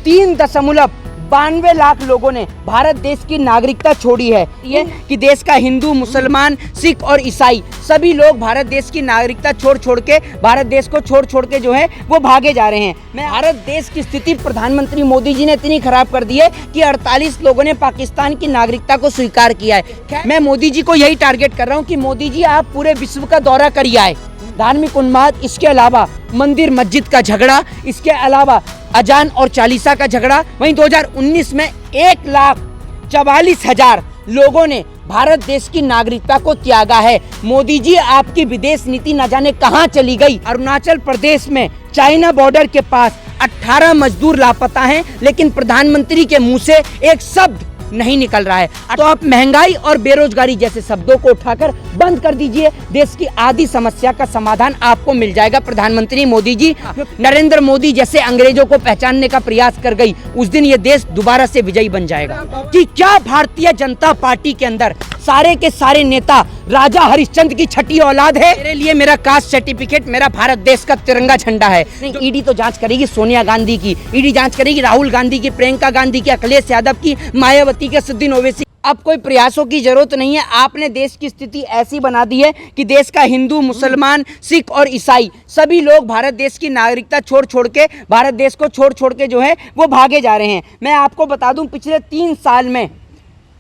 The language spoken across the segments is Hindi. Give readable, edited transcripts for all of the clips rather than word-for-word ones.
3.92 लाख लोगों ने भारत देश की नागरिकता छोड़ी है। ये कि देश का हिंदू, मुसलमान, सिख और ईसाई सभी लोग भारत देश की नागरिकता छोड़ के भारत देश को छोड़ के जो है वो भागे जा रहे हैं। भारत देश की स्थिति प्रधानमंत्री मोदी जी ने इतनी खराब कर दी है कि 48 लोगों ने पाकिस्तान की नागरिकता को स्वीकार किया है। मैं मोदी जी को यही टारगेट कर रहा हूँ कि मोदी जी आप पूरे विश्व का दौरा करिए आए। धार्मिक उन्माद, इसके अलावा मंदिर मस्जिद का झगड़ा, इसके अलावा अजान और चालीसा का झगड़ा। वहीं 2019 में 1,44,000 लोगों ने भारत देश की नागरिकता को त्यागा है। मोदी जी आपकी विदेश नीति न जाने कहां चली गई। अरुणाचल प्रदेश में चाइना बॉर्डर के पास 18 मजदूर लापता हैं, लेकिन प्रधानमंत्री के मुंह से एक शब्द नहीं निकल रहा है। तो आप महंगाई और बेरोजगारी जैसे शब्दों को उठाकर बंद कर दीजिए, देश की आधी समस्या का समाधान आपको मिल जाएगा। प्रधानमंत्री मोदी जी नरेंद्र मोदी जैसे अंग्रेजों को पहचानने का प्रयास कर गई, उस दिन ये देश दोबारा से विजयी बन जाएगा। कि क्या भारतीय जनता पार्टी के अंदर सारे के सारे नेता राजा हरिश्चंद्र की छठी औलाद है? मेरे लिए मेरा कास्ट सर्टिफिकेट मेरा भारत देश का तिरंगा झंडा है। ईडी तो जांच करेगी सोनिया गांधी की, ईडी जांच करेगी राहुल गांधी की, प्रियंका गांधी की, अखिलेश यादव की, मायावती के, सुद्दीन ओवैसी। अब कोई प्रयासों की जरूरत नहीं है। आपने देश की स्थिति ऐसी बना दी है कि देश का हिंदू, मुसलमान, सिख और ईसाई सभी लोग भारत देश की नागरिकता छोड़ के भारत देश को छोड़ के जो है वो भागे जा रहे हैं। मैं आपको बता दूं, पिछले 3 साल में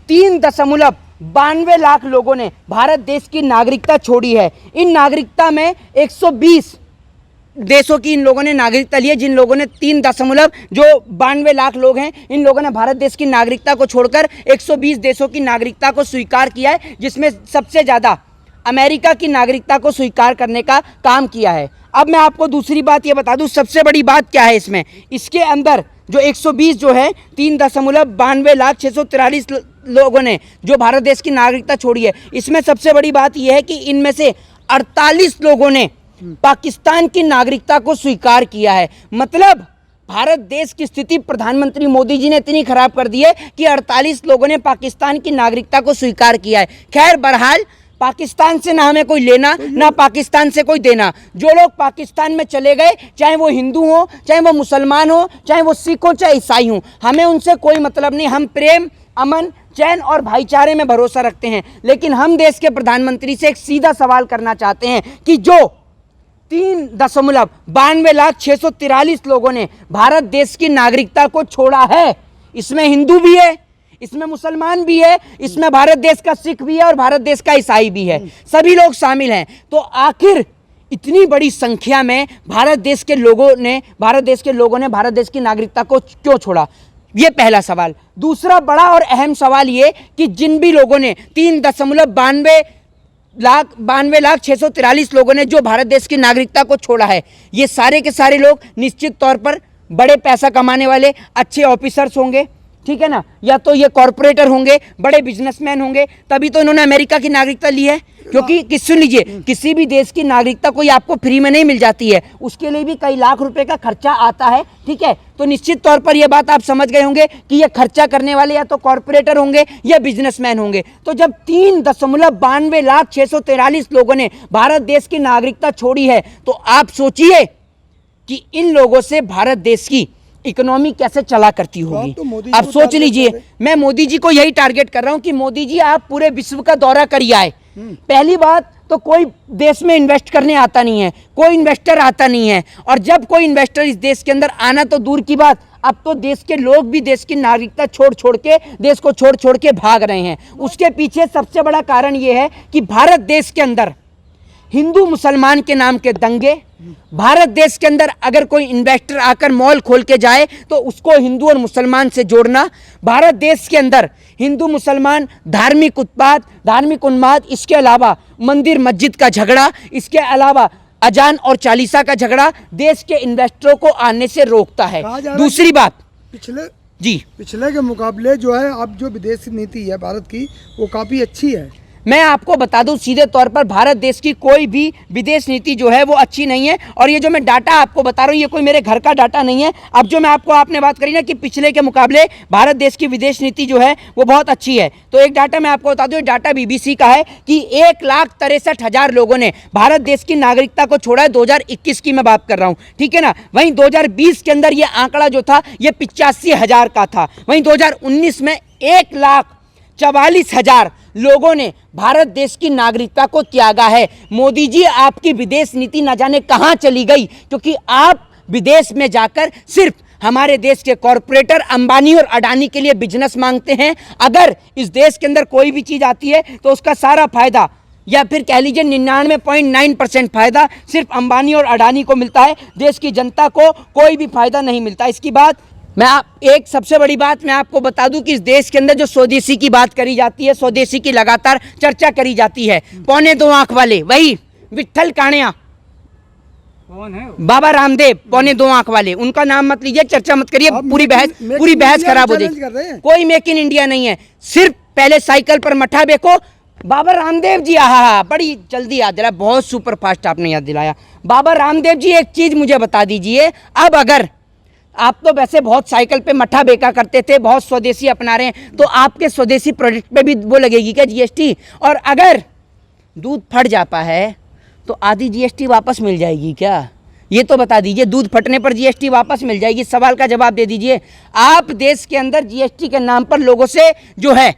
3.92 लाख लोगों ने भारत देश की नागरिकता छोड़ी है। इन नागरिकता में 120 देशों की इन लोगों ने नागरिकता ली है। जिन लोगों ने 3.92 लाख लोग हैं, इन लोगों ने भारत देश की नागरिकता को छोड़कर 120 देशों की नागरिकता को स्वीकार किया है, जिसमें सबसे ज़्यादा अमेरिका की नागरिकता को स्वीकार करने का काम किया है। अब मैं आपको दूसरी बात ये बता दूं, सबसे बड़ी बात क्या है इसमें, इसके अंदर जो 120 जो है 3.92,643 लोगों ने जो भारत देश की नागरिकता छोड़ी है, इसमें सबसे बड़ी बात यह है कि इनमें से 48 लोगों ने पाकिस्तान की नागरिकता को स्वीकार किया है। मतलब भारत देश की स्थिति प्रधानमंत्री मोदी जी ने इतनी खराब कर दी है कि 48 लोगों ने पाकिस्तान की नागरिकता को स्वीकार किया है। खैर बहरहाल, पाकिस्तान से ना हमें कोई लेना ना पाकिस्तान से कोई देना। जो लोग पाकिस्तान में चले गए, चाहे वो हिंदू हो, चाहे वो मुसलमान हो, चाहे वो सिख हो, चाहे ईसाई हो, हमें उनसे कोई मतलब नहीं। हम प्रेम, अमन, चैन और भाईचारे में भरोसा रखते हैं। लेकिन हम देश के प्रधानमंत्री से एक सीधा सवाल करना चाहते हैं कि जो 3.92,643 लोगों ने भारत देश की नागरिकता को छोड़ा है, इसमें हिंदू भी है, इसमें मुसलमान भी है, इसमें भारत देश का सिख भी है और भारत देश का ईसाई भी है, सभी लोग शामिल हैं। तो आखिर इतनी बड़ी संख्या में भारत देश के लोगों ने भारत देश की नागरिकता को क्यों छोड़ा, ये पहला सवाल। दूसरा बड़ा और अहम सवाल ये कि जिन भी लोगों ने 3.92,643 लोगों ने जो भारत देश की नागरिकता को छोड़ा है, ये सारे के सारे लोग निश्चित तौर पर बड़े पैसा कमाने वाले अच्छे ऑफिसर्स होंगे, ठीक है ना, या तो ये कॉरपोरेटर होंगे, बड़े बिजनेसमैन होंगे, तभी तो इन्होंने अमेरिका की नागरिकता ली है। क्योंकि सुन लीजिए, किसी भी देश की नागरिकता कोई आपको फ्री में नहीं मिल जाती है, उसके लिए भी कई लाख रुपए का खर्चा आता है, ठीक है। तो निश्चित तौर पर यह बात आप समझ गए होंगे कि ये खर्चा करने वाले या तो कॉरपोरेटर होंगे या बिजनेसमैन होंगे। तो जब 3.92,643 लोगों ने भारत देश की नागरिकता छोड़ी है, तो आप सोचिए कि इन लोगों से भारत देश की इकोनॉमी कैसे चला करती होगी। तो आप सोच लीजिए, मैं मोदी जी को यही टारगेट कर रहा हूं कि मोदी जी आप पूरे विश्व का दौरा करिए आए। पहली बात तो कोई देश में इन्वेस्ट करने आता नहीं है, कोई इन्वेस्टर आता नहीं है, और जब कोई इन्वेस्टर इस देश के अंदर आना तो दूर की बात, अब तो देश के लोग भी देश की नागरिकता छोड़ के देश को छोड़ के भाग रहे हैं। उसके पीछे सबसे बड़ा कारण यह है कि भारत देश के अंदर हिंदू मुसलमान के नाम के दंगे, भारत देश के अंदर अगर कोई इन्वेस्टर आकर मॉल खोल के जाए तो उसको हिंदू और मुसलमान से जोड़ना, भारत देश के अंदर हिंदू मुसलमान धार्मिक उन्माद, इसके अलावा मंदिर मस्जिद का झगड़ा, इसके अलावा अजान और चालीसा का झगड़ा देश के इन्वेस्टरों को आने से रोकता है। दूसरी बात, पिछले के मुकाबले जो है अब जो विदेशी नीति है भारत की, वो काफ़ी अच्छी है। मैं आपको बता दूं सीधे तौर पर भारत देश की कोई भी विदेश नीति जो है वो अच्छी नहीं है। और ये जो मैं डाटा आपको बता रहा हूँ ये कोई मेरे घर का डाटा नहीं है। अब जो मैं आपने बात करी ना कि पिछले के मुकाबले भारत देश की विदेश नीति जो है वो बहुत अच्छी है, तो एक डाटा मैं आपको बता दूं, डाटा BBC का है कि 1,63,000 लोगों ने भारत देश की नागरिकता को छोड़ा है। 2021 की मैं बात कर रहा हूँ, ठीक है ना। वहीं 2020 के अंदर ये आंकड़ा जो था ये 85,000 का था। वहीं 2019 में 1,44,000 लोगों ने भारत देश की नागरिकता को त्यागा है। मोदी जी आपकी विदेश नीति न जाने कहां चली गई, क्योंकि आप विदेश में जाकर सिर्फ हमारे देश के कॉरपोरेटर अंबानी और अडानी के लिए बिजनेस मांगते हैं। अगर इस देश के अंदर कोई भी चीज़ आती है तो उसका सारा फायदा या फिर कह लीजिए 99.9% फायदा सिर्फ अंबानी और अडानी को मिलता है, देश की जनता को कोई भी फायदा नहीं मिलता। इसकी बात एक सबसे बड़ी बात मैं आपको बता दूं कि इस देश के अंदर जो स्वदेशी की बात करी जाती है, स्वदेशी की लगातार चर्चा करी जाती है, पौने 2 आंख वाले वही विट्ठल काणिया कौन है? बाबा रामदेव, पौने 2 आंख वाले, उनका नाम मत लीजिए, चर्चा मत करिए, पूरी बहस खराब हो जाएगी। कोई मेक इन इंडिया नहीं है, सिर्फ पहले साइकिल पर मठा बेको। बाबा रामदेव जी, आहा बड़ी जल्दी याद दिलाया, बहुत सुपर फास्ट आपने याद दिलाया। बाबा रामदेव जी एक चीज मुझे बता दीजिए, अब अगर आप तो वैसे बहुत साइकिल पे मठा बेका करते थे, बहुत स्वदेशी अपना रहे हैं, तो आपके स्वदेशी प्रोडक्ट पे भी वो लगेगी क्या GST? और अगर दूध फट जाता है तो आधी GST वापस मिल जाएगी क्या? ये तो बता दीजिए, दूध फटने पर GST वापस मिल जाएगी? सवाल का जवाब दे दीजिए। आप देश के अंदर GST के नाम पर लोगों से जो है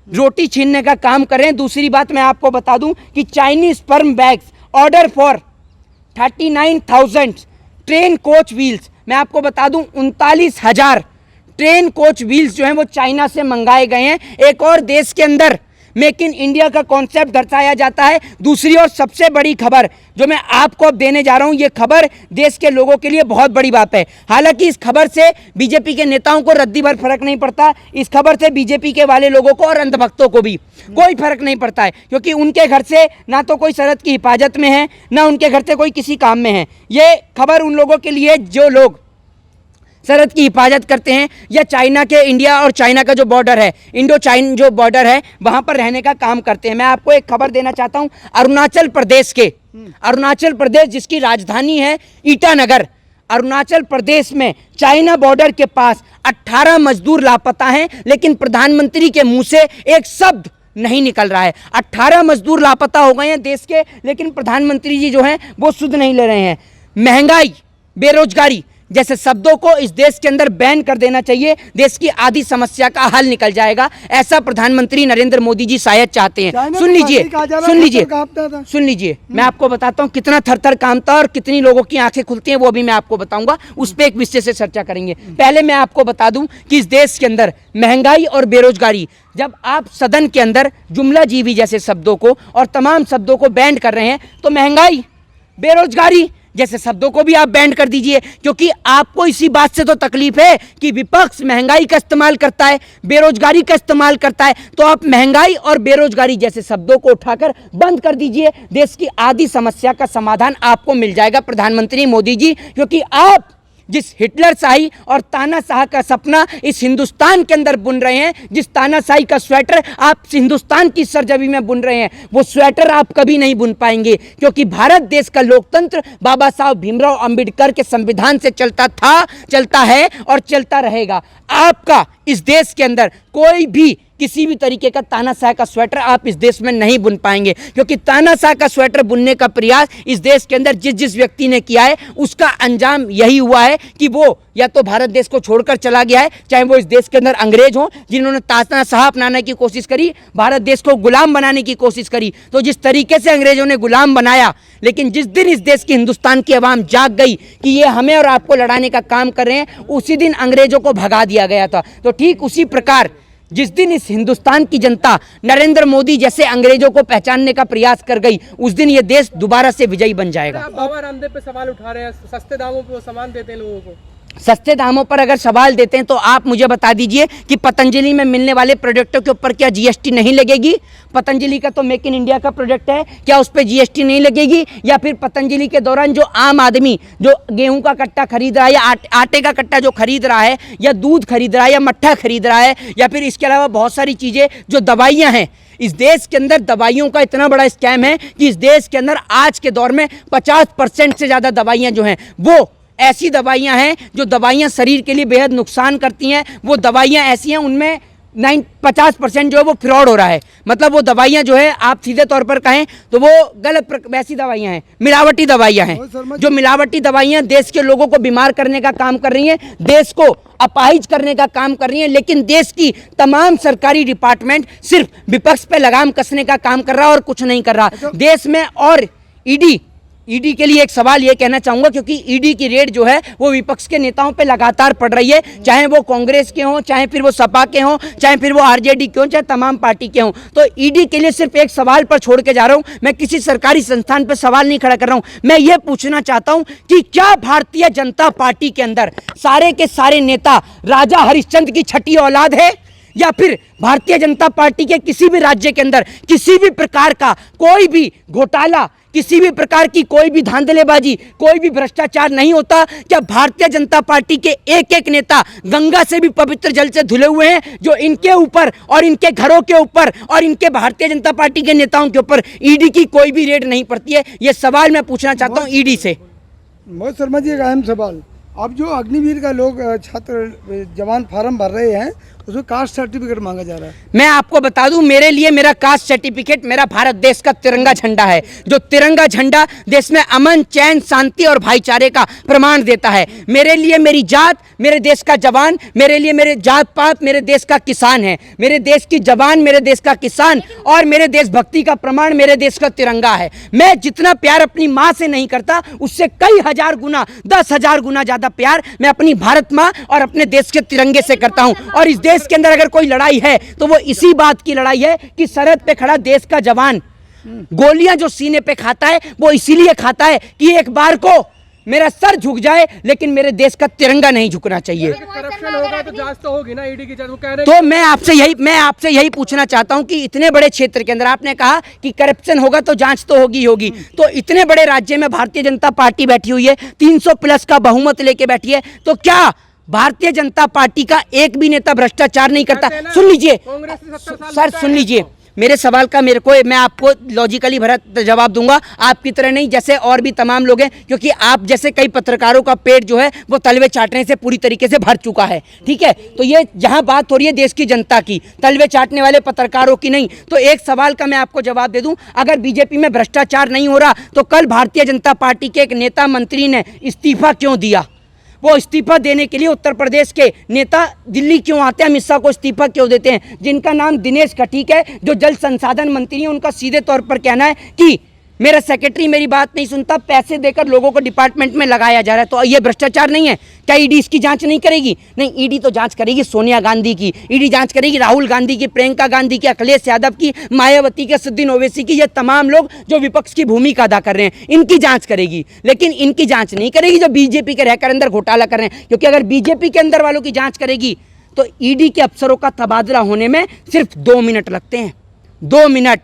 रोटी छीनने का काम कर रहे हैं। दूसरी बात मैं आपको बता दूं कि Chinese sperm bags order for 39,000 train coach wheels, मैं आपको बता दूं 39,000 ट्रेन कोच व्हील्स जो हैं वो चाइना से मंगाए गए हैं। एक और देश के अंदर मेक इन इंडिया का कॉन्सेप्ट दर्शाया जाता है। दूसरी और सबसे बड़ी खबर जो मैं आपको अब देने जा रहा हूं, ये खबर देश के लोगों के लिए बहुत बड़ी बात है। हालांकि इस खबर से बीजेपी के नेताओं को रद्दी भर फर्क नहीं पड़ता, इस खबर से बीजेपी के वाले लोगों को और अंधभक्तों को भी कोई फर्क नहीं पड़ता है, क्योंकि उनके घर से ना तो कोई सरहद की हिफाजत में है, ना उनके घर से कोई किसी काम में है। ये खबर उन लोगों के लिए जो लोग सरहद की हिफाजत करते हैं या चाइना के, इंडिया और चाइना का जो बॉर्डर है, इंडो चाइन जो बॉर्डर है, वहां पर रहने का काम करते हैं। मैं आपको एक खबर देना चाहता हूं, अरुणाचल प्रदेश के, अरुणाचल प्रदेश जिसकी राजधानी है ईटानगर, अरुणाचल प्रदेश में चाइना बॉर्डर के पास 18 मजदूर लापता हैं, लेकिन प्रधानमंत्री के मुंह से एक शब्द नहीं निकल रहा है। 18 मजदूर लापता हो गए हैं देश के, लेकिन प्रधानमंत्री जी जो हैं वो सुध नहीं ले रहे हैं। महंगाई, बेरोजगारी जैसे शब्दों को इस देश के अंदर बैन कर देना चाहिए, देश की आधी समस्या का हल निकल जाएगा, ऐसा प्रधानमंत्री नरेंद्र मोदी जी शायद चाहते हैं। सुन लीजिए, मैं आपको बताता हूं कितना थर-थर कांपता है और कितनी लोगों की आंखें खुलती हैं, वो भी मैं आपको बताऊंगा, उस पर एक विषय से चर्चा करेंगे। पहले मैं आपको बता दूं कि इस देश के अंदर महंगाई और बेरोजगारी, जब आप सदन के अंदर जुमला जीवी जैसे शब्दों को और तमाम शब्दों को बैन कर रहे हैं, तो महंगाई, बेरोजगारी जैसे शब्दों को भी आप बैन कर दीजिए, क्योंकि आपको इसी बात से तो तकलीफ है कि विपक्ष महंगाई का इस्तेमाल करता है, बेरोजगारी का इस्तेमाल करता है, तो आप महंगाई और बेरोजगारी जैसे शब्दों को उठाकर बंद कर दीजिए। देश की आधी समस्या का समाधान आपको मिल जाएगा प्रधानमंत्री मोदी जी, क्योंकि आप जिस हिटलर शाही और तानाशाह का सपना इस हिंदुस्तान के अंदर बुन रहे हैं, जिस तानाशाही का स्वेटर आप हिंदुस्तान की सरजमी में बुन रहे हैं, वो स्वेटर आप कभी नहीं बुन पाएंगे, क्योंकि भारत देश का लोकतंत्र बाबा साहब भीमराव अंबेडकर के संविधान से चलता था, चलता है और चलता रहेगा। आपका इस देश के अंदर कोई भी किसी भी तरीके का तानाशाह का स्वेटर आप इस देश में नहीं बुन पाएंगे, क्योंकि तानाशाह का स्वेटर बुनने का प्रयास इस देश के अंदर जिस व्यक्ति ने किया है उसका अंजाम यही हुआ है कि वो या तो भारत देश को छोड़कर चला गया है, चाहे वो इस देश के अंदर अंग्रेज हों जिन्होंने तानाशाह अपनाने की कोशिश करी, भारत देश को गुलाम बनाने की कोशिश करी। तो जिस तरीके से अंग्रेजों ने गुलाम बनाया, लेकिन जिस दिन इस देश की, हिंदुस्तान की आवाम जाग गई कि ये हमें और आपको लड़ाने का काम कर रहे हैं, उसी दिन अंग्रेजों को भगा दिया गया था। तो ठीक उसी प्रकार जिस दिन इस हिंदुस्तान की जनता नरेंद्र मोदी जैसे अंग्रेजों को पहचानने का प्रयास कर गई, उस दिन ये देश दोबारा से विजयी बन जाएगा। आप बाबा रामदेव पे सवाल उठा रहे हैं, सस्ते दामों पे वो सामान देते हैं लोगों को। सस्ते दामों पर अगर सवाल देते हैं तो आप मुझे बता दीजिए कि पतंजलि में मिलने वाले प्रोडक्टों के ऊपर क्या GST नहीं लगेगी? पतंजलि का तो मेक इन इंडिया का प्रोडक्ट है, क्या उस पर GST नहीं लगेगी? या फिर पतंजलि के दौरान जो आम आदमी जो गेहूं का कट्टा खरीद रहा है या आटे का कट्टा जो खरीद रहा है या दूध खरीद रहा है या मट्ठा खरीद रहा है या फिर इसके अलावा बहुत सारी चीज़ें जो दवाइयाँ हैं, इस देश के अंदर दवाइयों का इतना बड़ा स्कैम है कि इस देश के अंदर आज के दौर में 50% से ज़्यादा दवाइयाँ जो हैं वो ऐसी दवाइयाँ हैं जो दवाइयाँ शरीर के लिए बेहद नुकसान करती हैं। वो दवाइयाँ ऐसी हैं उनमें 50% जो है वो फ्रॉड हो रहा है। मतलब वो दवाइयाँ जो है आप सीधे तौर पर कहें तो वो वैसी दवाइयाँ हैं, मिलावटी दवाइयाँ हैं। जो मिलावटी दवाइयाँ देश के लोगों को बीमार करने का काम कर रही हैं, देश को अपाहिज करने का काम कर रही हैं। लेकिन देश की तमाम सरकारी डिपार्टमेंट सिर्फ विपक्ष पे लगाम कसने का काम कर रहा है और कुछ नहीं कर रहा देश में। और ईडी के लिए एक सवाल ये कहना चाहूंगा, क्योंकि ईडी की रेड जो है वो विपक्ष के नेताओं पे लगातार पड़ रही है, चाहे वो कांग्रेस के हों, चाहे फिर वो सपा के हों, चाहे फिर वो आरजेडी के हों, चाहे तमाम पार्टी के हों। तो ईडी के लिए सिर्फ एक सवाल पर छोड़ के जा रहा हूं। मैं किसी सरकारी संस्थान पर सवाल नहीं खड़ा कर रहा हूं। मैं ये पूछना चाहता हूं कि क्या भारतीय जनता पार्टी के अंदर सारे के सारे नेता राजा हरिश्चंद्र की छठी औलाद है, या फिर भारतीय जनता पार्टी के किसी भी राज्य के अंदर किसी भी प्रकार का कोई भी घोटाला, किसी भी प्रकार की कोई भी धांधलेबाजी, कोई भी भ्रष्टाचार नहीं होता? क्या भारतीय जनता पार्टी के एक एक नेता गंगा से भी पवित्र जल से धुले हुए हैं, जो इनके ऊपर और इनके घरों के ऊपर और इनके भारतीय जनता पार्टी के नेताओं के ऊपर ईडी की कोई भी रेड नहीं पड़ती है? ये सवाल मैं पूछना चाहता हूँ ईडी से। मोहित शर्मा जी, एक अहम सवाल, अब जो अग्निवीर का लोग छात्र जवान फार्म भर रहे हैं उसमें कास्ट सर्टिफिकेट मांगा जा रहा है। मैं आपको बता दूं, मेरे लिए मेरा कास्ट सर्टिफिकेट मेरा भारत देश का तिरंगा झंडा है। जो तिरंगा झंडा देश में अमन, चैन, शांति और भाईचारे का प्रमाण देता है। मेरे लिए मेरी जात मेरे देश का जवान, मेरे लिए मेरे जात पात मेरे देश का किसान है। मेरे देश की जवान मेरे देश का किसान और मेरे देशभक्ति का प्रमाण मेरे देश का तिरंगा है। मैं जितना प्यार अपनी माँ से नहीं करता, उससे कई हजार गुना, 10,000 गुना ज्यादा प्यार मैं अपनी भारत माँ और अपने देश के तिरंगे से करता हूँ। और इस देश के अंदर अगर कोई लड़ाई है तो वो इसी बात की लड़ाई है कि सरहद पे खड़ा देश का जवान गोलियां जो सीने पे खाता है वो इसीलिए खाता है कि एक बार को मेरा सर झुक जाए, लेकिन मेरे देश का तिरंगा नहीं झुकना चाहिए। करप्शन होगा तो जांच तो होगी ना, ईडी की जांच वो कह रहे हैं। तो मैं आपसे यही पूछना चाहता हूं कि इतने बड़े क्षेत्र के अंदर आपने कहा कि करप्शन होगा तो जांच तो होगी। तो इतने बड़े राज्य में भारतीय जनता पार्टी बैठी हुई है, 300+ का बहुमत लेके बैठी है, तो क्या भारतीय जनता पार्टी का एक भी नेता भ्रष्टाचार नहीं करता? सुन लीजिए सर, सुन लीजिए मेरे सवाल का, मैं आपको लॉजिकली भरा जवाब दूंगा, आपकी तरह नहीं जैसे और भी तमाम लोग हैं, क्योंकि आप जैसे कई पत्रकारों का पेट जो है वो तलवे चाटने से पूरी तरीके से भर चुका है। ठीक है, तो ये जहां बात हो रही है देश की जनता की, तलवे चाटने वाले पत्रकारों की नहीं। तो एक सवाल का मैं आपको जवाब दे दूं, अगर बीजेपी में भ्रष्टाचार नहीं हो रहा तो कल भारतीय जनता पार्टी के एक नेता मंत्री ने इस्तीफा क्यों दिया? वो इस्तीफा देने के लिए उत्तर प्रदेश के नेता दिल्ली क्यों आते हैं, अमित शाह को इस्तीफा क्यों देते हैं? जिनका नाम दिनेश कटीक है, जो जल संसाधन मंत्री हैं, उनका सीधे तौर पर कहना है कि मेरा सेक्रेटरी मेरी बात नहीं सुनता, पैसे देकर लोगों को डिपार्टमेंट में लगाया जा रहा है। तो ये भ्रष्टाचार नहीं है क्या? ईडी इसकी जांच नहीं करेगी? नहीं, ईडी तो जांच करेगी सोनिया गांधी की, ईडी जांच करेगी राहुल गांधी की, प्रियंका गांधी की, अखिलेश यादव की, मायावती की, असदुद्दीन ओवैसी की, ये तमाम लोग जो विपक्ष की भूमिका अदा कर रहे हैं, इनकी जांच करेगी। लेकिन इनकी जांच नहीं करेगी जो बीजेपी के रहकर अंदर घोटाला कर रहे हैं, क्योंकि अगर बीजेपी के अंदर वालों की जांच करेगी तो ईडी के अफसरों का तबादला होने में सिर्फ 2 मिनट लगते हैं। 2 मिनट,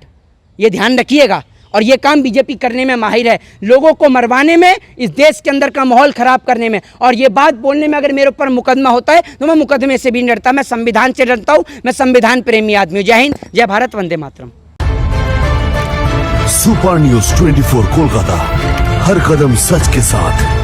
ये ध्यान रखिएगा। और ये काम बीजेपी करने में माहिर है, लोगों को मरवाने में, इस देश के अंदर का माहौल खराब करने में। और ये बात बोलने में अगर मेरे ऊपर मुकदमा होता है तो मैं मुकदमे से भी नहीं डरता, मैं संविधान से डरता हूँ। मैं संविधान प्रेमी आदमी हूँ। जय हिंद, जय भारत, वंदे मातरम। सुपर न्यूज 24 कोलकाता, हर कदम सच के साथ।